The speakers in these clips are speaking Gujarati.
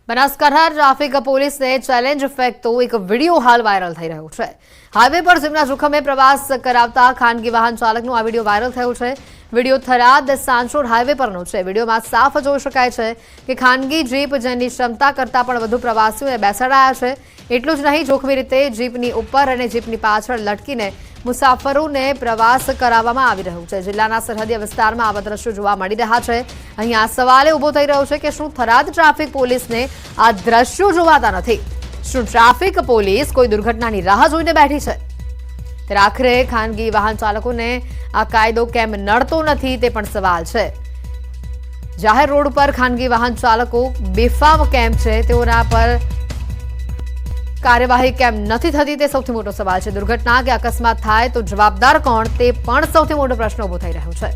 બનાસકાંઠા ટ્રાફિક પોલીસને ચેલેન્જ ફેંકતો એક વિડીયો હાલ વાયરલ થઈ રહ્યો છે। હાઈવે પર જીવના જોખમે પ્રવાસ કરાવતા ખાનગી વાહન ચાલકનો આ વિડીયો વાયરલ થયો છે। વિડીયો થરાદ સાંચોર હાઈવે પરનો છે। વિડીયોમાં સાફ જોઈ શકાય છે કે ખાનગી જીપ જેની ક્ષમતા કરતાં પણ વધુ પ્રવાસીઓને બેસાડાયા છે। એટલું જ નહીં, જોખમી રીતે જીપની ઉપર અને જીપની પાછળ લટકીને મુસાફરોને પ્રવાસ કરાવવામાં આવી રહ્યો છે। જિલ્લાના સરહદી વિસ્તારમાં આવા દ્રશ્યો જોવા મળી રહ્યા છે। અહીંયા સવાલ ઊભો થઈ રહ્યો છે કે શું થરાદ ટ્રાફિક પોલીસને આ દ્રશ્યો જોવાતા નથી? શું ટ્રાફિક પોલીસ કોઈ દુર્ઘટનાની રાહ જોઈને બેઠી છે? ત્યારે આખરે ખાનગી વાહન ચાલકોને આ કાયદો કેમ નડતો નથી તે પણ સવાલ છે। જાહેર રોડ પર ખાનગી વાહન ચાલકો બેફામ કેમ છે, તેઓના પર કાર્યવાહી કેમ નથી થતી તે સૌથી મોટો સવાલ છે। દુર્ઘટના કે અકસ્માત થાય તો જવાબદાર કોણ, તે પણ સૌથી મોટો પ્રશ્ન ઉભો થઈ રહ્યો છે।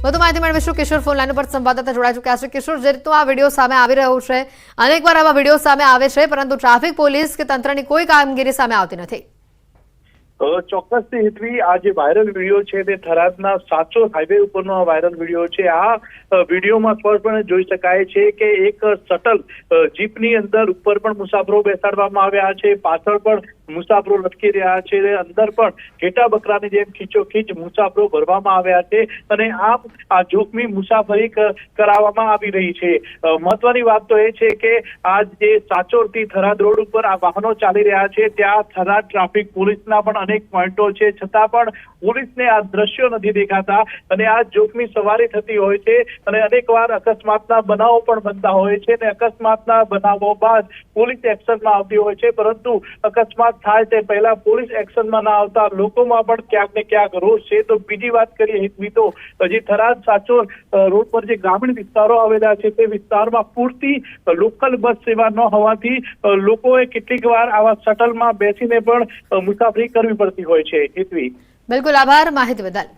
વધુ માહિતી મેળવીશું કિશોર ફોન લાઈન પર સંવાદદાતા જોડાઈ ચૂક્યા છે। કિશોર, જે રીતનો આ વિડીયો સામે આવી રહ્યો છે, અનેકવાર આવા વિડીયો સામે આવે છે, પરંતુ ટ્રાફિક પોલીસ કે તંત્રની કોઈ કામગીરી સામે આવતી નથી। ચોક્કસથી હેતવી આ જે વાયરલ વિડીયો છે તે થરાદના સાચોર હાઈવે ઉપરનો આ વાયરલ વિડીયો છે। આ વિડીયોમાં સ્પષ્ટપણે જોઈ શકાય છે કે એક શટલ જીપની અંદર ઉપર પણ મુસાફરો બેસાડવામાં આવ્યા છે, પાછળ પણ મુસાફરો લટકી રહ્યા છે, અંદર પણ ઘેટા બકરાની જેમ ખીચોખીચ મુસાફરો ભરવામાં આવ્યા છે અને આ જોખમી મુસાફરી કરાવવામાં આવી રહી છે। મહત્વની વાત તો એ છે કે આ જે સાચોરથી થરાદ રોડ ઉપર આ વાહનો ચાલી રહ્યા છે, ત્યાં થરાદ ટ્રાફિક પોલીસના પણ અનેક પોઈન્ટો છે, છતાં પણ પોલીસને આ દ્રશ્યો નથી દેખાતા અને આ જોખમી સવારી થતી હોય છે અને અનેકવાર અકસ્માતના બનાવો પણ બનતા હોય છે અને અકસ્માતના બનાવો બાદ પોલીસ એક્શનમાં આવતી હોય છે, પરંતુ અકસ્માત થાય તે પહેલા પોલીસ એક્શનમાં ના આવતા લોકોમાં પણ ક્યાંક ને ક્યાંક રોષ છે। તો બીજી વાત કરીએ હેતવી, તો હજી થરાદ સાચોર રોડ પર જે ગ્રામીણ વિસ્તારો આવેલા છે તે વિસ્તારમાં પૂરતી લોકલ બસ સેવા ન હોવાથી લોકોએ કેટલીક વાર આવા શટલમાં બેસીને પણ મુસાફરી કરવી પડતી હોય છે। હેતવી, બિલકુલ આભાર માહિતી બદલ।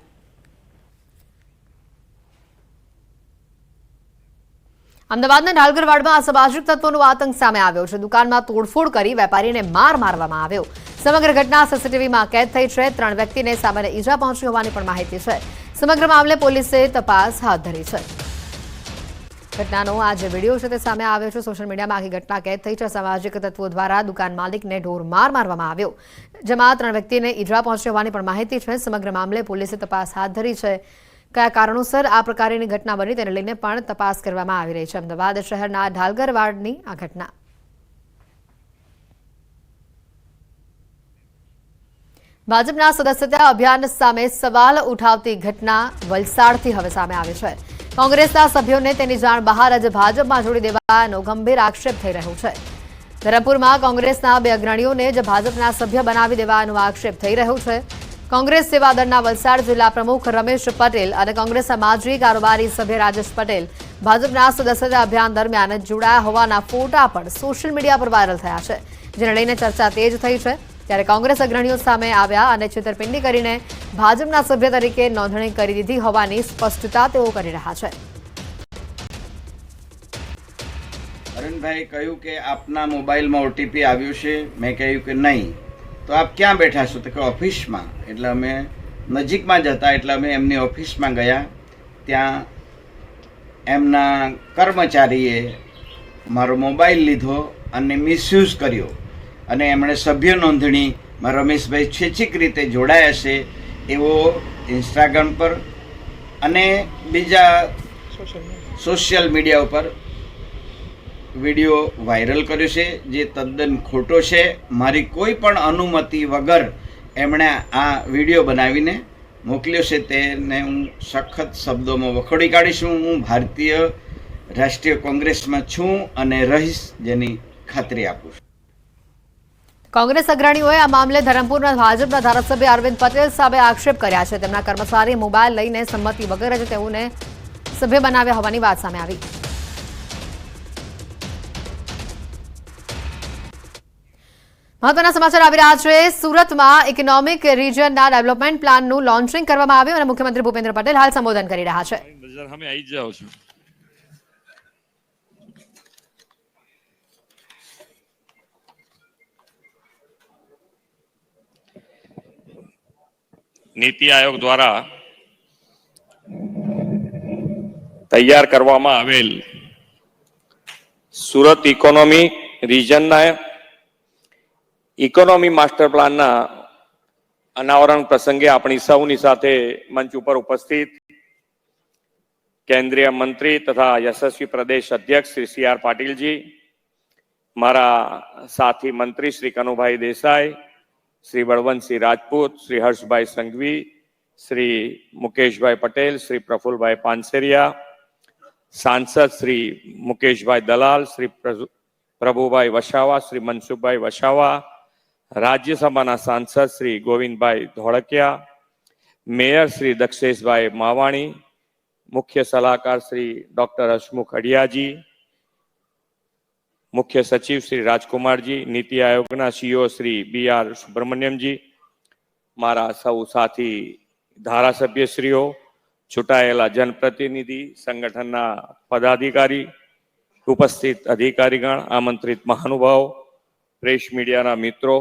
અમદાવાદના ઢાલગરવાડમાં અસામાજિક તત્વોનો આતંક સામે આવ્યો છે। દુકાનમાં તોડફોડ કરી વેપારીને મારવામાં આવ્યો। સમગ્ર ઘટના સીસીટીવીમાં કેદ થઈ છે। 3 વ્યક્તિને સામાન્ય ઈજા પહોંચી હોવાની પણ માહિતી છે। સમગ્ર મામલે પોલીસે તપાસ હાથ ધરી છે। ઘટનાનો આ જે વિડીયો છે તે સામે આવ્યો છે। સોશિયલ મીડિયામાં આખી ઘટના કેદ થઈ છે। અસામાજિક તત્વો દ્વારા દુકાન માલિકને ઢોરમાર મારવામાં આવ્યો, જેમાં 3 વ્યક્તિને ઈજા પહોંચી હોવાની પણ માહિતી છે। સમગ્ર મામલે પોલીસે તપાસ હાથ ધરી છે। કયા કારણોસર આ પ્રકારની ઘટના બની તેને લઈને પણ તપાસ કરવામાં આવી રહી છે। અમદાવાદ શહેરના ઢાલગરવાડની આ ઘટના। ભાજપના સદસ્યતા અભિયાન સામે સવાલ ઉઠાવતી ઘટના વલસાડથી હવે સામે આવી છે। કોંગ્રેસના સભ્યોને તેની જાણ બહાર જ ભાજપમાં જોડી દેવાનો ગંભીર આક્ષેપ થઈ રહ્યો છે। ધરમપુરમાં કોંગ્રેસના 2 અગ્રણીઓને જ ભાજપના સભ્ય બનાવી દેવાનો આક્ષેપ થઈ રહ્યો છે। કોંગ્રેસ સેવા દળના વલસાડ જિલ્લા પ્રમુખ રમેશ પટેલ અને કોંગ્રેસના માજી કારોબારી સભ્ય રાજેશ પટેલ ભાજપના સદસ્યતા અભિયાન દરમિયાન જોડાયા હોવાના ફોટા પણ સોશિયલ મીડિયા પર વાયરલ થયા છે, જેને લઈને ચર્ચા તેજ થઈ છે। ત્યારે કોંગ્રેસ અગ્રણીઓ સામે આવ્યા અને છેતરપિંડી કરીને ભાજપના સભ્ય તરીકે નોંધણી કરી દીધી હોવાની સ્પષ્ટતા તેઓ કરી રહ્યા છે। અરુણભાઈ કહ્યું કે આપના મોબાઈલમાં ઓટીપી આવ્યું છે। મેં કહ્યું કે નહીં। તો આપ ક્યાં બેઠા છો? તો કે ઓફિસમાં। એટલે અમે નજીકમાં જ હતા, એટલે અમે એમની ઓફિસમાં ગયા। ત્યાં એમના કર્મચારીએ મારો મોબાઈલ લીધો અને મિસયુઝ કર્યો અને એમણે સભ્ય નોંધણીમાં રમેશભાઈ સ્વૈચ્છિક રીતે જોડાયા છે એવો ઇન્સ્ટાગ્રામ પર અને બીજા સોશિયલ મીડિયા ઉપર વિડીયો વાયરલ કર્યો છે, જે તદ્દન ખોટો છે। મારી કોઈ પણ અનુમતિ વગર એમણે આ વિડીયો બનાવીને મોકલ્યો છે, તેને હું સખત શબ્દોમાં વખોડી કાઢીશ। હું ભારતીય રાષ્ટ્રીય કોંગ્રેસમાં છું અને રહીશ, જેની ખાતરી આપું છું। કોંગ્રેસ અગ્રણીઓએ આ મામલે ધરમપુરના ભાજપના ધારાસભ્ય અરવિંદ પટેલ સામે આક્ષેપ કર્યા છે। તેમના કર્મચારીએ મોબાઈલ લઈને સંમતિ વગર જ તેઓને સભ્ય બનાવ્યા હોવાની વાત સામે આવી। મહત્વના સમાચાર આવી રહ્યા છે। સુરતમાં ઇકોનોમિક રિજનના ડેવલપમેન્ટ પ્લાનનું લોન્ચિંગ કરવામાં આવ્યું અને મુખ્યમંત્રી ભૂપેન્દ્ર પટેલ હાલ સંબોધન કરી રહ્યા છે। નીતિ આયોગ દ્વારા તૈયાર કરવામાં આવેલ સુરત ઇકોનોમી રિજનના ઇકોનોમી માસ્ટર પ્લાનના અનાવરણ પ્રસંગે આપણી સૌની સાથે મંચ ઉપર ઉપસ્થિત કેન્દ્રીય મંત્રી તથા યશસ્વી પ્રદેશ અધ્યક્ષ શ્રી સી.આર. પાટીલજી, મારા સાથી મંત્રી શ્રી કનુભાઈ દેસાઈ, શ્રી બળવંતસિંહ રાજપૂત, શ્રી હર્ષભાઈ સંઘવી, શ્રી મુકેશભાઈ પટેલ, શ્રી પ્રફુલભાઈ પાનસેરિયા, સાંસદ શ્રી મુકેશભાઈ દલાલ, શ્રી પ્રભુભાઈ વસાવા, શ્રી મનસુખભાઈ વસાવા, રાજ્યસભાના સાંસદ શ્રી ગોવિંદભાઈ ધોળકિયા, મેયર શ્રી દક્ષેશભાઈ માવાણી, મુખ્ય સલાહકાર શ્રી ડોક્ટર હસમુખ અડિયાજી, મુખ્ય સચિવ શ્રી રાજકુમારજી, નીતિ આયોગના સીઈઓ શ્રી બી.આર. સુબ્રમણ્યમજી, મારા સૌ સાથી ધારાસભ્યશ્રીઓ, ચૂંટાયેલા જનપ્રતિનિધિ, સંગઠનના પદાધિકારી, ઉપસ્થિત અધિકારીગણ, આમંત્રિત મહાનુભાવો, પ્રેસ મીડિયાના મિત્રો,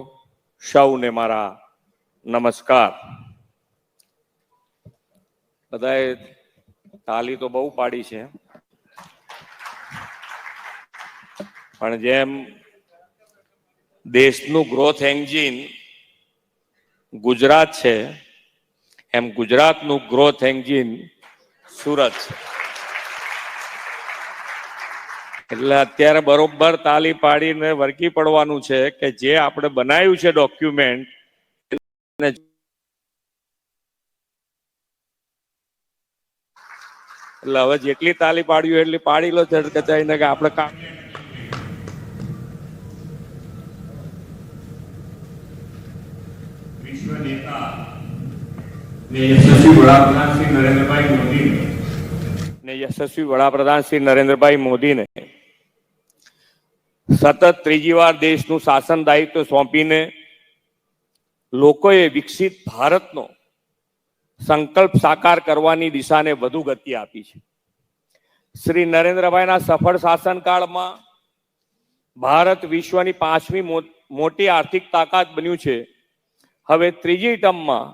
સૌને મારા નમસ્કાર. બધાએ તાલી તો બહુ પાડી છે, પણ જેમ દેશનું ગ્રોથ એન્જિન ગુજરાત છે એમ ગુજરાતનું ગ્રોથ એન્જિન સુરત છે. એટલે અત્યારે બરોબર તાલી પાડીને વળગી પડવાનું છે કે જે આપણે બનાવ્યું છે ડોક્યુમેન્ટ, એટલે હવે જેટલી તાલી પાડ્યું એટલી પાડી લો કચાઈને કે આપણે કામ. વિશ્વ નેતા યશસ્વી વડાપ્રધાન શ્રી નરેન્દ્રભાઈ મોદીને સતત ત્રીજી વાર દેશનું શાસન દાયિત્વ સોંપીને લોકોએ વિકસિત ભારતનો સંકલ્પ સાકાર કરવાની દિશાને વધુ ગતિ આપી છે. શ્રી નરેન્દ્રભાઈના સફળ શાસનકાળમાં ભારત વિશ્વની 5મી મોટી આર્થિક તાકાત બન્યું છે. હવે ત્રીજી ટર્મમાં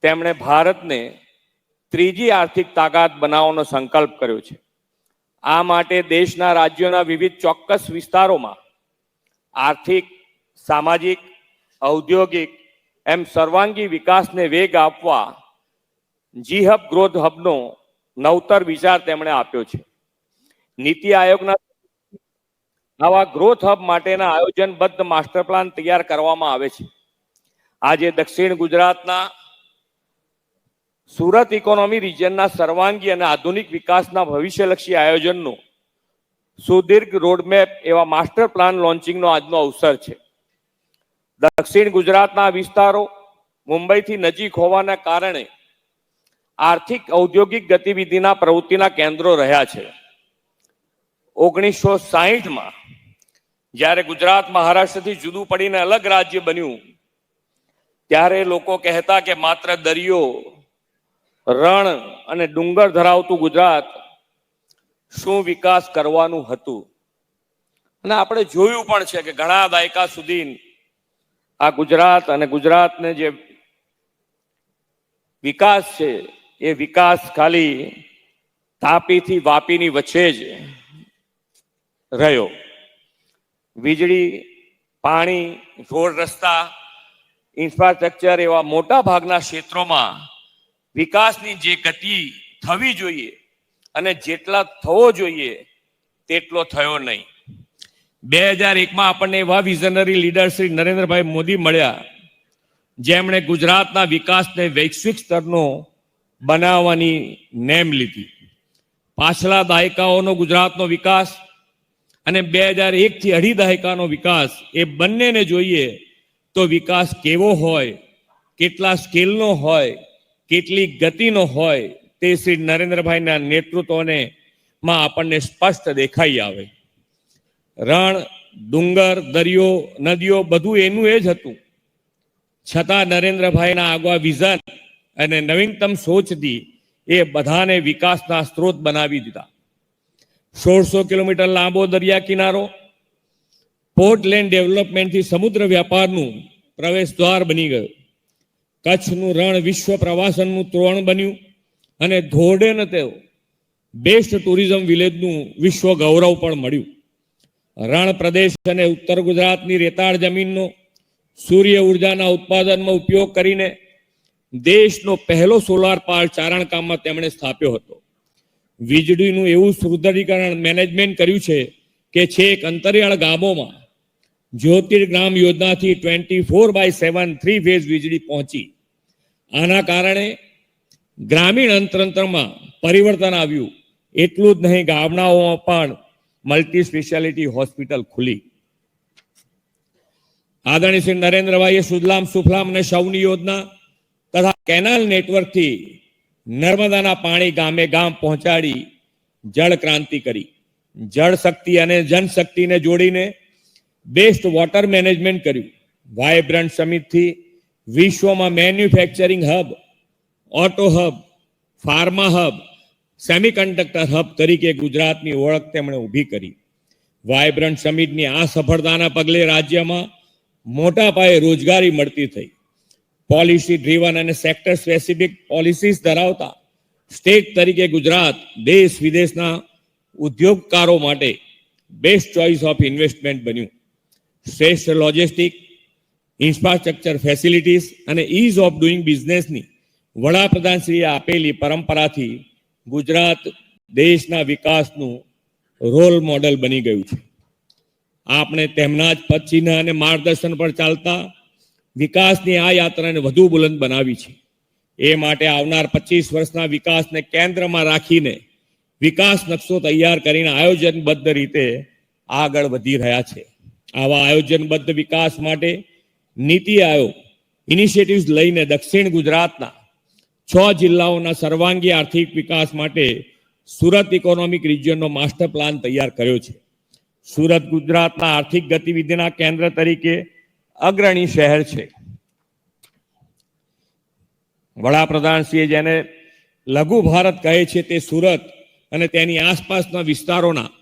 તેમણે ભારતને ત્રીજી આર્થિક તાકાત બનાવવાનો સંકલ્પ કર્યો છે. આ માટે દેશના રાજ્યોના વિવિધ ચોક્કસ વિસ્તારોમાં આર્થિક, સામાજિક, ઔદ્યોગિક એમ સર્વાંગી વિકાસને વેગ આપવા જી હબ ગ્રોથ હબનો નવતર વિચાર તેમણે આપ્યો છે. નીતિ આયોગના આવા ગ્રોથ હબ માટેના આયોજનબદ્ધ માસ્ટર પ્લાન તૈયાર કરવામાં આવે છે. આજે દક્ષિણ ગુજરાતના સુરત ઇકોનોમી રિજનના સર્વાંગી અને આધુનિક વિકાસના ભવિષ્યલક્ષી આયોજનનો સુદીર્ઘ રોડમેપ એવા માસ્ટર પ્લાન લોન્ચિંગનો આજનો અવસર છે. દક્ષિણ ગુજરાતના વિસ્તારો મુંબઈથી નજીક હોવાના કારણે આર્થિક ઔદ્યોગિક ગતિવિધિના પ્રવૃત્તિના કેન્દ્રો રહ્યા છે. 1960માં જ્યારે ગુજરાત મહારાષ્ટ્રથી જુદું પડીને અલગ રાજ્ય બન્યું ત્યારે લોકો કહેતા કે માત્ર દરિયો, રણ અને ડુંગર ધરાવતું ગુજરાત શું વિકાસ કરવાનું હતું. અને આપણે જોયું પણ છે કે ઘણા દાયકા સુધી આ ગુજરાત અને ગુજરાતને જે વિકાસ છે એ વિકાસ ખાલી તાપીથી વાપીની વચ્ચે જ રહ્યો. વીજળી, પાણી, રોડ રસ્તા, ઇન્ફ્રાસ્ટ્રક્ચર એવા મોટા ભાગના ક્ષેત્રોમાં વિકાસની જે ગતિ થવી જોઈએ અને જેટલા થવો જોઈએ તેટલો થયો નહીં. 2001માં આપણને એવા વિઝનરી લીડર શ્રી નરેન્દ્રભાઈ મોદી મળ્યા જેમણે ગુજરાતના વિકાસને વૈશ્વિક સ્તરનો બનાવવાની નેમ લીધી. પાછલા દાયકાઓનો ગુજરાતનો વિકાસ અને 2001થી અઢી દાયકાનો વિકાસ એ બંનેને જોઈએ તો વિકાસ કેવો હોય, કેટલા સ્કેલનો હોય, કેટલી ગતિનો હોય તે શ્રી નરેન્દ્રભાઈના નેતૃત્વને માં આપણને સ્પષ્ટ દેખાઈ આવે. રણ, ડુંગર, દરિયો, નદીઓ બધું એનું એ જ હતું. છતાં નરેન્દ્રભાઈના આગવા વિઝન અને નવીનતમ સોચથી એ બધાને વિકાસના સ્ત્રોત બનાવી દીધા. 1600 કિલોમીટર લાંબો દરિયા કિનારો પોર્ટ લેન્ડ ડેવલપમેન્ટથી સમુદ્ર વ્યાપારનું પ્રવેશ દ્વાર બની ગયો. કચ્છનું રણ વિશ્વ પ્રવાસનનું તોરણ બન્યું અને ધોરડેને તેઓ બેસ્ટ ટુરિઝમ વિલેજનું વિશ્વ ગૌરવ પણ મળ્યું. રણ પ્રદેશ અને ઉત્તર ગુજરાતની રેતાળ જમીનનો સૂર્ય ઉર્જાના ઉત્પાદનમાં ઉપયોગ કરીને દેશનો પહેલો સોલાર પાર્ક ચારણકામમાં તેમણે સ્થાપ્યો હતો. વીજળીનું એવું સુદૃઢીકરણ મેનેજમેન્ટ કર્યું છે કે છેક અંતરિયાળ ગામોમાં જ્યોતિર્ગ્રામ યોજનાથી 24/7 3 ફેઝ વીજળી પહોંચી. આના કારણે ગ્રામીણ અર્થતંત્રમાં પરિવર્તન આવ્યું. એટલું જ નહીં, ગામડાઓમાં પણ મલ્ટી સ્પેશિયાલિટી હોસ્પિટલ ખુલી. આદરણીય શ્રી નરેન્દ્રભાઈએ સુજલામ સુફલામ અને સૌની યોજના તથા કેનાલ નેટવર્કથી નર્મદાના પાણી ગામે ગામ પહોંચાડી જળ ક્રાંતિ કરી. જળ શક્તિ અને જનશક્તિને જોડીને બેસ્ટ વોટર મેનેજમેન્ટ કર્યું. વાયબ્રન્ટ સમિટથી વિશ્વમાં manufacturing hub, auto hub, pharma hub, semiconductor hub તરીકે ગુજરાતની ઓળખ તેમણે ઊભી કરી. વાયબ્રન્ટ સમિટની આ સફળતાના પગલે રાજ્યમાં મોટા પાયે રોજગારી મળતી થઈ. પોલિસી ડ્રીવન અને સેક્ટર સ્પેસિફિક પોલિસીસ ધરાવતા સ્ટેટ તરીકે ગુજરાત દેશ વિદેશના ઉદ્યોગકારો માટે બેસ્ટ ચોઇસ ઓફ ઇન્વેસ્ટમેન્ટ બન્યું. શ્રેષ્ઠ લોજિસ્ટિક, ઇન્ફ્રાસ્ટ્રક્ચર ફેસિલિટીઝ અને ઇઝ ઓફ ડુઈંગ બિઝનેસની વડાપ્રધાનશ્રીએ આપેલી પરંપરાથી ગુજરાત દેશના વિકાસનું રોલ મોડેલ બની ગયું છે. આપણે તેમના જ પદચિહ્ન અને માર્ગદર્શન પર ચાલતા વિકાસની આ યાત્રાને વધુ બુલંદ બનાવી છે. એ માટે આવનાર 25 વર્ષના વિકાસને કેન્દ્રમાં રાખીને વિકાસ નકશો તૈયાર કરીને આયોજનબદ્ધ રીતે આગળ વધી રહ્યા છે. આવા આયોજનબદ્ધ વિકાસ માટે નીતિ આયોગ ઇનિશિયેટિવ્સ લઈને દક્ષિણ ગુજરાતના 6 જિલ્લાઓના સર્વાંગી આર્થિક વિકાસ માટે સુરત ઇકોનોમિક રિજિયનનો માસ્ટર પ્લાન તૈયાર કર્યો છે. સુરત ગુજરાતના આર્થિક ગતિવિધિના કેન્દ્ર તરીકે અગ્રણી શહેર છે. વડાપ્રધાનશ્રીએ જેને લઘુ ભારત કહે છે તે સુરત અને તેની આસપાસના વિસ્તારોના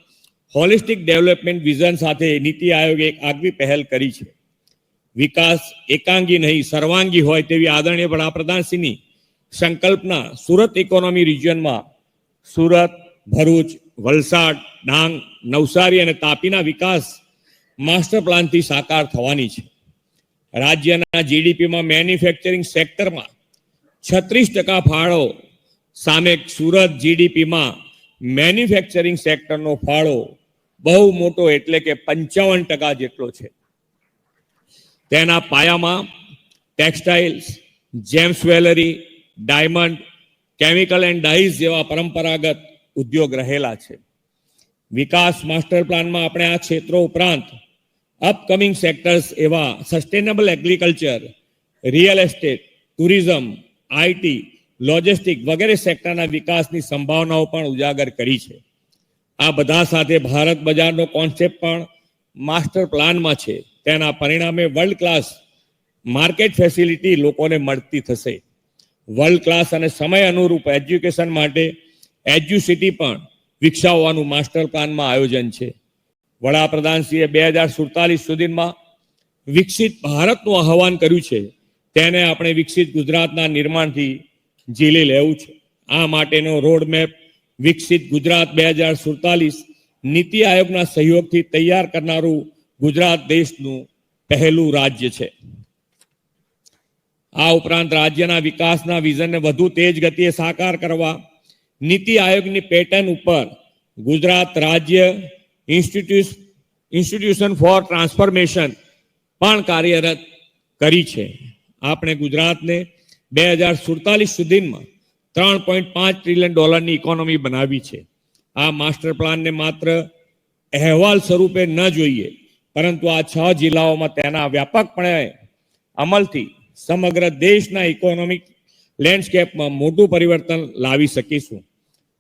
હોલિસ્ટિક ડેવલપમેન્ટ વિઝન સાથે નીતિ આયોગે એક આગવી પહેલ કરી છે. વિકાસ એકાંગી નહીં સર્વાંગી હોય તેવી આદરણીય વડાપ્રધાનશ્રીની સંકલ્પના સુરત ઇકોનોમી રિજિયનમાં સુરત, ભરૂચ, વલસાડ, ડાંગ, નવસારી અને તાપીના વિકાસ માસ્ટર પ્લાનથી સાકાર થવાની છે. રાજ્યના જીડીપીમાં મેન્યુફેક્ચરિંગ સેક્ટરમાં 36% ફાળો સામે સુરત જીડીપીમાં મેન્યુફેક્ચરિંગ સેક્ટરનો ફાળો બહુ મોટો એટલે કે 55% જેટલો છે. તેના પાયામાં textiles, James jewellery, diamond, chemical and dyes જેવા પરંપરાગત ઉદ્યોગ રહેલા છે. વિકાસ માસ્ટર પ્લાનમાં આપણે આ ક્ષેત્રો ઉપરાંત અપકમિંગ સેક્ટર્સ એવા sustainable agriculture, real estate, tourism, IT, logistic વગેરે સેક્ટરના વિકાસની સંભાવનાઓ પણ ઉજાગર કરી છે. આ બધા સાથે ભારત બજારનો કોન્સેપ્ટ પણ માસ્ટર પ્લાનમાં છે. તેના પરિણામે વર્લ્ડ ક્લાસ માર્કેટ ફેસિલિટી લોકોને મળતી થશે. વર્લ્ડ ક્લાસ અને સમય અનુરૂપ એજ્યુકેશન માટે એજ્યુસિટી પણ વિકસાવવાનું માસ્ટર પ્લાનમાં આયોજન છે. વડાપ્રધાનશ્રીએ 2047 સુધીમાં વિકસિત ભારતનું આહવાન કર્યું છે. તેને આપણે વિકસિત ગુજરાતના નિર્માણથી ઝીલી લેવું છે. આ માટેનો રોડમેપ વિકસિત ગુજરાત 2047 નીતિ આયોગના સહયોગથી તૈયાર કરનારું ગુજરાત દેશનું પહેલું રાજ્ય છે. આ ઉપરાંત રાજ્યના વિકાસના વિઝનને વધુ તેજ ગતિએ સાકાર કરવા નીતિ આયોગની પેટર્ન ઉપર ગુજરાત રાજ્ય ઇન્સ્ટિટ્યુશન ફોર ટ્રાન્સફોર્મેશન પણ કાર્યરત કરી છે. આપણે ગુજરાતને 2047 સુધીમાં $3.5 ટ્રિલિયન ઇકોનોમી બનાવી છે. આ માસ્ટર પ્લાનને માત્ર અહેવાલ સ્વરૂપે ન જોઈએ, પરંતુ આ 6 જિલ્લાઓમાં તેના વ્યાપકપણે અમલથી સમગ્ર દેશના ઇકોનોમિક લેન્ડસ્કેપમાં મોટું પરિવર્તન લાવી શકીશું.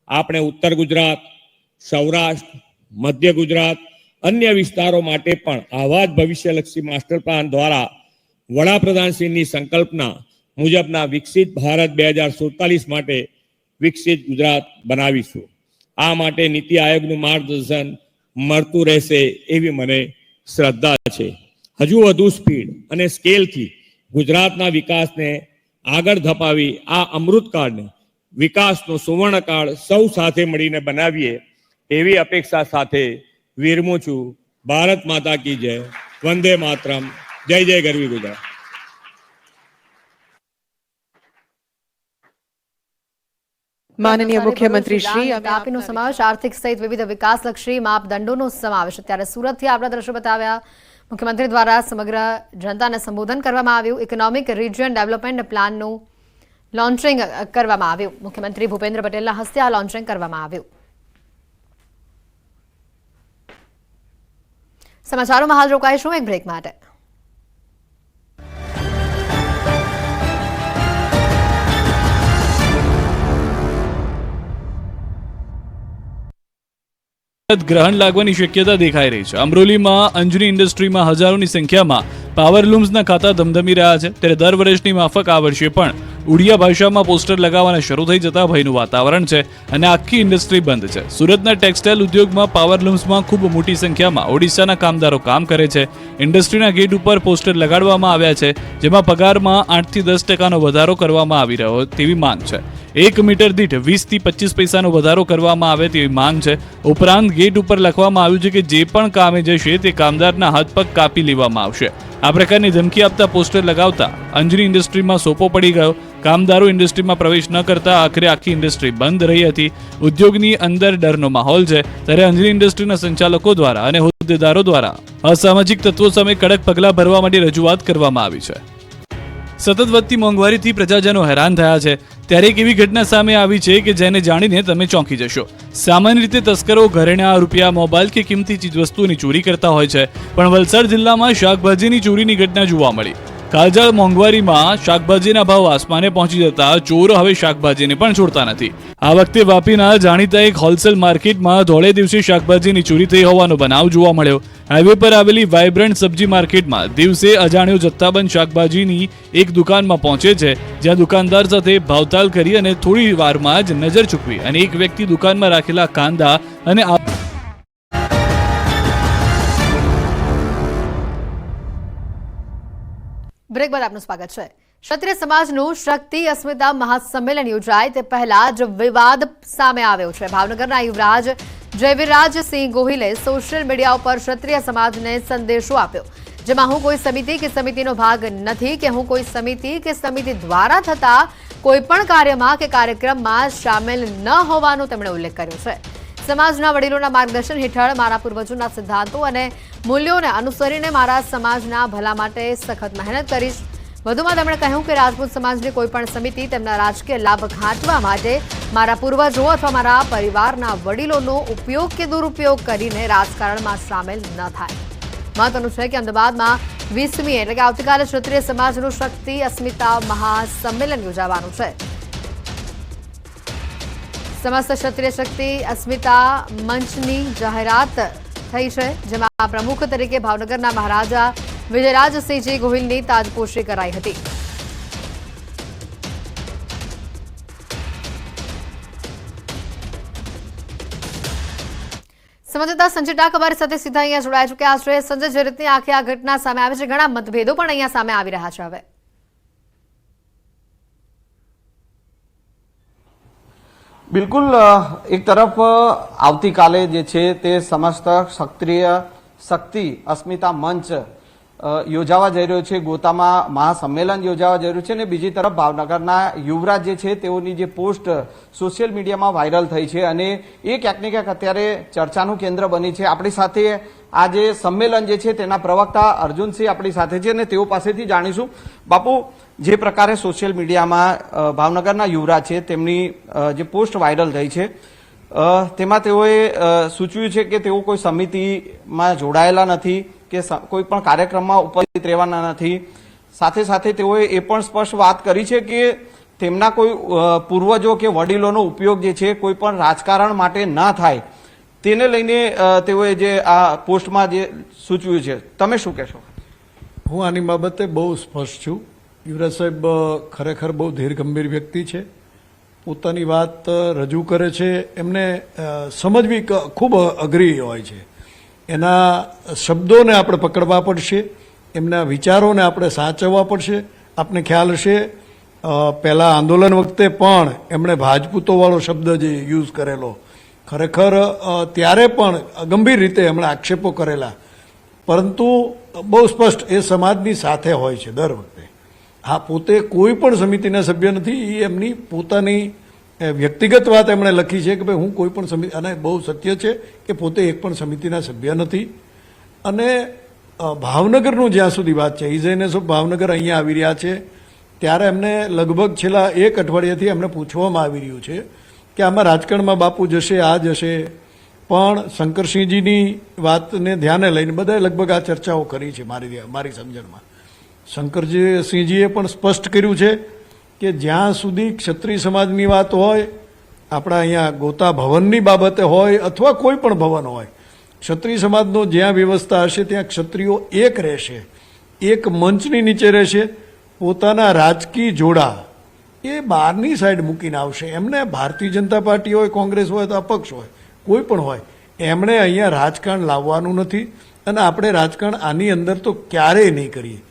આપણે ઉત્તર ગુજરાત, સૌરાષ્ટ્ર, મધ્ય ગુજરાત, અન્ય વિસ્તારો માટે પણ આવા જ ભવિષ્યલક્ષી માસ્ટર પ્લાન દ્વારા વડાપ્રધાનશ્રીની સંકલ્પના મુજબના વિકસિત ભારત 2047 માટે વિકસિત ગુજરાત બનાવીશું. આ માટે નીતિ આયોગનું માર્ગદર્શન મળતું રહેશે એવી મને શ્રદ્ધા છે. હજુ વધુ સ્પીડ અને સ્કેલથી ગુજરાતના વિકાસને આગળ ધપાવી આ અમૃતકાળને વિકાસનો સુવર્ણકાળ સૌ સાથે મળીને બનાવીએ એવી અપેક્ષા સાથે વિરમું છું. भारत माता की जय, वंदे मातरम, जय जय गरवी गुजरात। માનનીય મુખ્યમંત્રી શ્રી તાપીનો સમાવેશ આર્થિક સહિત વિવિધ વિકાસલક્ષી માપદંડોનો સમાવેશ ત્યારે સુરતથી આપણા દ્રશ્યો બતાવ્યા મુખ્યમંત્રી દ્વારા સમગ્ર જનતાને સંબોધન કરવામાં આવ્યું ઇકોનોમિક રિજિયન ડેવલપમેન્ટ પ્લાનનું લોન્ચિંગ કરવામાં આવ્યું મુખ્યમંત્રી ભૂપેન્દ્ર પટેલના હસ્તે આ લોન્ચિંગ કરવામાં આવ્યું સમાચારોમાં હાલ રોકાઈશું એક બ્રેક માટે ગ્રહણ લાગવાની શક્યતા દેખાઈ રહી છે અમરોલીમાં અંજની ઇન્ડસ્ટ્રીમાં હજારોની સંખ્યામાં પાવર લૂમ્સના ખાતા ધમધમી રહ્યા છે ત્યારે દર વર્ષની માફક આ વર્ષે પણ ઉડિયા ભાષામાં પોસ્ટર લગાવવાના શરૂ થઈ જતા ભયનું વાતાવરણ છે અને આખી ઇન્ડસ્ટ્રી બંધ છે સુરતના ટેક્સટાઇલ ઉદ્યોગમાં પાવર લૂમ્સમાં ખૂબ મોટી સંખ્યામાં ઓડિશાના કામદારો કામ કરે છે ઇન્ડસ્ટ્રીના ગેટ ઉપર પોસ્ટર લગાડવામાં આવ્યા છે જેમાં પગારમાં 8 થી 10% વધારો કરવામાં આવી રહ્યો તેવી માંગ છે 1 મીટર દીઠ 20 થી 25 પૈસાનો વધારો કરવામાં આવે તેવી માંગ છે ઉપરાંત ગેટ ઉપર લખવામાં આવ્યું છે કે જે પણ કામે જશે તે કામદારના હાથ પગ કાપી લેવામાં આવશે આ પ્રકારની ધમકી આપતા પોસ્ટર લગાવતા અંજની ઇન્ડસ્ટ્રીમાં સોપો પડી ગયો કામદારો ઇન્ડસ્ટ્રીમાં પ્રવેશ ન કરતા આખરે આખી ઇન્ડસ્ટ્રી બંધ રહી હતી ઉદ્યોગની અંદર ડરનો માહોલ છે ત્યારે અંજની ઇન્ડસ્ટ્રીના સંચાલકો દ્વારા અને હોદ્દેદારો દ્વારા અસામાજિક તત્વો સામે કડક પગલાં ભરવા માટે રજૂઆત કરવામાં આવી છે સતત વધતી મોંઘવારીથી પ્રજાજનો હેરાન થયા છે ત્યારે એક એવી ઘટના સામે આવી છે કે જેને જાણીને તમે ચોંકી જશો સામાન્ય રીતે તસ્કરો ઘરેણાં રૂપિયા મોબાઈલ કે કિંમતી ચીજવસ્તુઓની ચોરી કરતા હોય છે પણ વલસાડ જિલ્લામાં શાકભાજીની ચોરીની ઘટના જોવા મળી કાળઝાળ મોંઘવારીમાં શાકભાજીના ભાવ આસમાને પહોંચી જતા ચોરો હવે શાકભાજીને પણ છોડતા નથી આ વખતે વાપીના જાણીતા એક હોલસેલ માર્કેટમાં ધોળે દિવસે શાકભાજીની ચોરી થઈ હોવાનો બનાવ જોવા મળ્યો હાઈવે પર આવેલી વાઇબ્રન્ટ સબ્જી માર્કેટમાં દિવસે અજાણ્યો જથ્થાબંધ શાકભાજીની એક દુકાનમાં પહોંચે છે જ્યાં દુકાનદાર સાથે ભાવતાલ કરી અને થોડી વારમાં જ નજર ચૂકવી અને એક વ્યક્તિ દુકાનમાં રાખેલા કાંદા અને બ્રેક બાદ આપનું સ્વાગત છે ક્ષત્રિય સમાજનું શક્તિ અસ્મિતા મહાસંમેલન યોજાય તે પહેલા જ વિવાદ સામે આવ્યો છે ભાવનગરના યુવરાજ જયવીરરાજસિંહ ગોહિલે સોશિયલ મીડિયા ઉપર ક્ષત્રિય સમાજને સંદેશો આપ્યો જેમાં હું કોઈ સમિતિ કે સમિતિનો ભાગ નથી કે હું કોઈ સમિતિ કે સમિતિ દ્વારા થતા કોઈ પણ કાર્યમાં કે કાર્યક્રમમાં સામેલ ન હોવાનો તેમણે ઉલ્લેખ કર્યો છે સમાજના વડીલોના માર્ગદર્શન હેઠળ મારા પૂર્વજોના સિદ્ધાંતો અને મૂલ્યોને અનુસરીને મારા સમાજના ભલા માટે સખત મહેનત કરીશ વધુમાં તેમણે કહ્યું કે રાજપૂત સમાજની કોઈ પણ સમિતિ તેમના રાજકીય લાભ ખાંટવા માટે મારા પૂર્વજો અથવા મારા પરિવારના વડીલોનો ઉપયોગ કે દુરુપયોગ કરીને રાજકારણમાં સામેલ ન થાય મહત્વનું છે કે અમદાવાદમાં 20મી એટલે કે આવતીકાલે ક્ષત્રિય સમાજનું શક્તિ અસ્મિતા મહાસંમેલન યોજાવાનું છે સમસ્ત ક્ષત્રિય શક્તિ અસ્મિતા મંચની જાહેરાત થઈ છે જેમાં પ્રમુખ તરીકે ભાવનગરના મહારાજા વિજયરાજસિંહજી ગોહિલની તાજપોશી કરાઈ હતી સંવાદદાતા સંજય ડાક અમારી સાથે સીધા અહીંયા જોડાઈ ચૂક્યા છે સંજય જે રીતની આખી આ ઘટના સામે આવી છે ઘણા મતભેદો પણ અહીંયા સામે આવી રહ્યા છે હવે બિલકુલ એક તરફ આવતીકાલે જે છે તે સમસ્ત ક્ષત્રિય શક્તિ અસ્મિતા મંચ યોજાવા જઈ રહ્યો છે ગોતામાં મહાસંમેલન યોજાવા જઈ રહ્યું છે અને બીજી તરફ ભાવનગરના યુવરાજ જે છે તેઓની જે પોસ્ટ સોશિયલ મીડિયામાં વાયરલ થઈ છે અને એ ક્યાંક ને ક્યાંક અત્યારે ચર્ચાનું કેન્દ્ર બની છે આપણી સાથે આ જે સંમેલન જે છે તેના પ્રવક્તા અર્જુનસિંહ આપણી સાથે છે અને તેઓ પાસેથી જાણીશું બાપુ જે પ્રકારે સોશિયલ મીડિયામાં ભાવનગરના યુવરાજ છે તેમની જે પોસ્ટ વાયરલ થઈ છે તેમાં તેઓએ સૂચવ્યું છે કે તેઓ કોઈ સમિતિમાં જોડાયેલા નથી કે કોઈ પણ કાર્યક્રમમાં ઉપસ્થિત રહેવાના નથી સાથે સાથે તેઓએ એ પણ સ્પષ્ટ વાત કરી છે કે તેમના કોઈ પૂર્વજો કે વડીલોનો ઉપયોગ જે છે કોઈ પણ રાજકારણ માટે ન થાય તેને લઈને તેઓએ જે આ પોસ્ટમાં જે સૂચવ્યું છે તમે શું કહેશો હું આની બાબતે બહુ સ્પષ્ટ છું યુવરાજ સાહેબ ખરેખર બહુ ધીર ગંભીર વ્યક્તિ છે પોતાની વાત રજૂ કરે છે એમને સમજવી ખૂબ અઘરી હોય છે એના શબ્દોને આપણે પકડવા પડશે એમના વિચારોને આપણે સાચવવા પડશે આપને ખ્યાલ હશે પહેલાં આંદોલન વખતે પણ એમણે ભાજપૂતોવાળો શબ્દ જે યુઝ કરેલો ખરેખર ત્યારે પણ ગંભીર રીતે એમણે આક્ષેપો કરેલા પરંતુ બહુ સ્પષ્ટ એ સમાજની સાથે હોય છે દર વખતે. હા, પોતે કોઈ પણ સમિતિના સભ્ય નથી. એ એમની પોતાની વ્યક્તિગત વાત એમણે લખી છે કે ભાઈ હું કોઈ પણ સમિતિ, અને બહુ સત્ય છે કે પોતે એક પણ સમિતિના સભ્ય નથી. અને ભાવનગરનું જ્યાં સુધી વાત છે, ઇઝેનેસ ઓફ ભાવનગર અહીંયા આવી રહ્યા છે ત્યારે એમને લગભગ છેલ્લા એક અઠવાડિયાથી એમને પૂછવામાં આવી રહ્યું છે કે આમાં રાજકારણમાં બાપુ જશે, આ જશે. પણ શંકરસિંહજીની વાતને ધ્યાને લઈને બધાએ લગભગ આ ચર્ચાઓ કરી છે મારી સમજણમાં. શંકરસિંહજીએ પણ સ્પષ્ટ કર્યું છે કે જ્યાં સુધી ક્ષત્રિય સમાજની વાત હોય, આપણા અહીંયા ગોતા ભવનની બાબતે હોય અથવા કોઈ પણ ભવન હોય, ક્ષત્રિય સમાજનો જ્યાં વ્યવસ્થા હશે ત્યાં ક્ષત્રિયો એક રહેશે, એક મંચની નીચે રહેશે. પોતાના રાજકીય જોડા એ બહારની સાઈડ મૂકીને આવશે. એમને ભારતીય જનતા પાર્ટી હોય, કોંગ્રેસ હોય તો અપક્ષ હોય, કોઈ પણ હોય, એમણે અહીંયા રાજકારણ લાવવાનું નથી. અને આપણે રાજકારણ આની અંદર તો ક્યારેય નહીં કરીએ.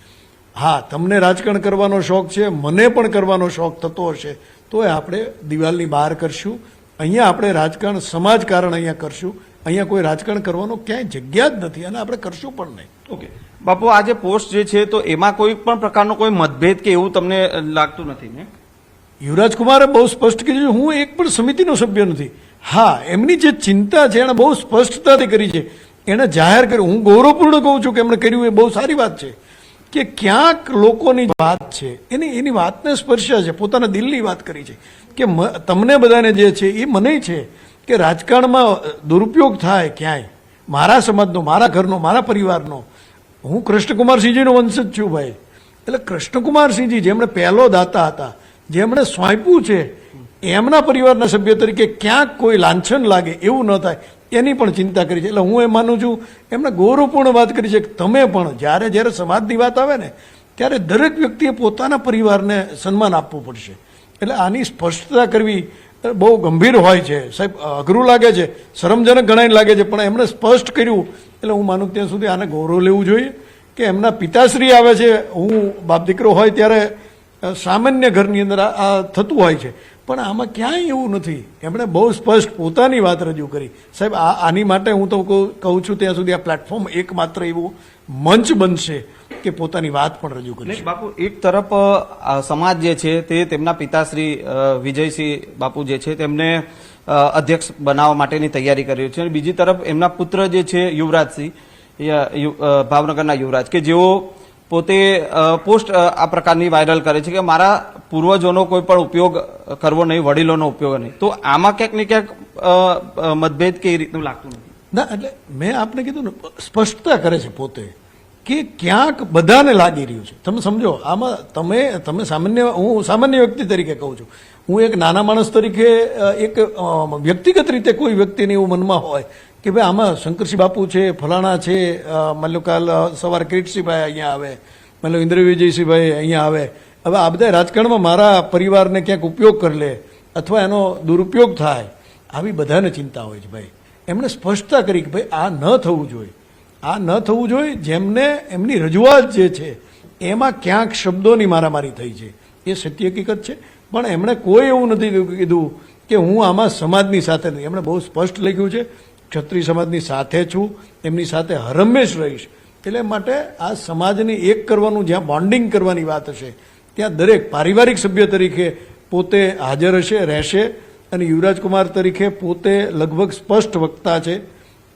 હા, તમને રાજકારણ કરવાનો શોખ છે, મને પણ કરવાનો શોખ થતો હશે, તો આપણે દિવાલની બહાર કરશું. અહીંયા આપણે રાજકારણ સમાજકારણ અહીંયા કરશું. અહીંયા કોઈ રાજકારણ કરવાનો ક્યાંય જગ્યા જ નથી અને આપણે કરશું પણ નહીં. ઓકે બાપુ, આ જે પોસ્ટ જે છે તો એમાં કોઈ પણ પ્રકારનો કોઈ મતભેદ કે એવું તમને લાગતું નથી ને? યુવરાજ કુમારે બહુ સ્પષ્ટ કીધું છે, હું એક પણ સમિતિનો સભ્ય નથી. હા, એમની જે ચિંતા છે એણે બહુ સ્પષ્ટતાથી કરી છે, એણે જાહેર કર્યું. હું ગૌરવપૂર્ણ કહું છું કે એમણે કર્યું એ બહુ સારી વાત છે કે ક્યાંક લોકોની વાત છે એની વાતને સ્પર્શ્યા છે, પોતાના દિલની વાત કરી છે કે તમને બધાને જે છે એ મને છે કે રાજકારણમાં દુરુપયોગ થાય ક્યાંય મારા સમાજનો, મારા ઘરનો, મારા પરિવારનો. હું કૃષ્ણકુમારસિંહજીનો વંશજ છું ભાઈ. એટલે કૃષ્ણકુમારસિંહજી જેમણે પહેલો દાતા હતા, જેમણે સોંપ્યું છે, એમના પરિવારના સભ્ય તરીકે ક્યાંક કોઈ લાંછન લાગે એવું ન થાય એની પણ ચિંતા કરી છે. એટલે હું એ માનું છું એમણે ગૌરવપૂર્ણ વાત કરી છે કે તમે પણ જ્યારે સમાજની વાત આવે ને ત્યારે દરેક વ્યક્તિએ પોતાના પરિવારને સન્માન આપવું પડશે. એટલે આની સ્પષ્ટતા કરવી બહુ ગંભીર હોય છે સાહેબ, અઘરું લાગે છે, શરમજનક ગણાઈને લાગે છે, પણ એમણે સ્પષ્ટ કર્યું. એટલે હું માનું ત્યાં સુધી આને ગૌરવ લેવું જોઈએ કે એમના પિતાશ્રી આવે છે. હું બાપ દીકરો હોય ત્યારે સામાન્ય ઘરની અંદર આ થતું હોય છે, પણ આમાં ક્યાંય એવું નથી. એમણે બહુ સ્પષ્ટ પોતાની વાત રજૂ કરી. સાહેબ, આની માટે હું તો કહું છું ત્યાં સુધી આ પ્લેટફોર્મ એકમાત્ર એવું મંચ બનશે કે પોતાની વાત પણ રજૂ કરી. બાપુ, એક તરફ સમાજ જે છે તે તેમના પિતાશ્રી વિજયસિંહ બાપુ જે છે તેમને અધ્યક્ષ બનાવવા માટેની તૈયારી કરી રહ્યું છે, અને બીજી તરફ એમના પુત્ર જે છે યુવરાજસિંહ, ભાવનગરના યુવરાજ, કે જેઓ પોતે પોસ્ટ આ પ્રકારની વાયરલ કરે છે કે મારા પૂર્વજોનો કોઈ પણ ઉપયોગ કરવો નહીં, વડીલોનો ઉપયોગ નહીં. તો આમાં ક્યાંક ને ક્યાંક મતભેદ કે એ રીતનું લાગતું નથી ના? એટલે મેં આપને કીધું ને, સ્પષ્ટતા કરે છે પોતે કે ક્યાંક બધાને લાગી રહ્યું છે. તમે સમજો, આમાં તમે સામાન્ય, હું સામાન્ય વ્યક્તિ તરીકે કહું છું, હું એક નાના માણસ તરીકે એક વ્યક્તિગત રીતે કોઈ વ્યક્તિને એવું મનમાં હોય કે ભાઈ આમાં શંકરસિંહ બાપુ છે, ફલાણા છે, માની લો કાલ સવારે કિરીટસિંહભાઈ અહીંયા આવે, માની લો ઇન્દ્ર વિજયસિંહભાઈ અહીંયા આવે. હવે આ બધા રાજકારણમાં મારા પરિવારને ક્યાંક ઉપયોગ કરી લે અથવા એનો દુરુપયોગ થાય, આવી બધાને ચિંતા હોય છે ભાઈ. એમણે સ્પષ્ટતા કરી કે ભાઈ આ ન થવું જોઈએ, આ ન થવું જોઈએ. જેમને એમની રજૂઆત જે છે એમાં ક્યાંક શબ્દોની મારામારી થઈ છે એ સત્ય હકીકત છે, પણ એમણે કોઈ એવું નથી કીધું કે હું આમાં સમાજની સાથે નથી. એમણે બહુ સ્પષ્ટ લખ્યું છે ક્ષત્રિય સમાજની સાથે છું, એમની સાથે હરમેશ રહીશ. એટલે માટે આ સમાજને એક કરવાનું, જ્યાં બોન્ડિંગ કરવાની વાત હશે ત્યાં દરેક પારિવારિક સભ્ય તરીકે પોતે હાજર હશે, રહેશે. અને યુવરાજકુમાર તરીકે પોતે લગભગ સ્પષ્ટ વક્તા છે.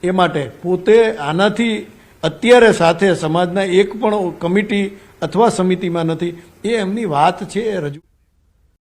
એ માટે પોતે આનાથી અત્યારે સાથે સમાજના એક પણ કમિટી અથવા સમિતિમાં નથી. એ એમની વાત છે એ રજૂ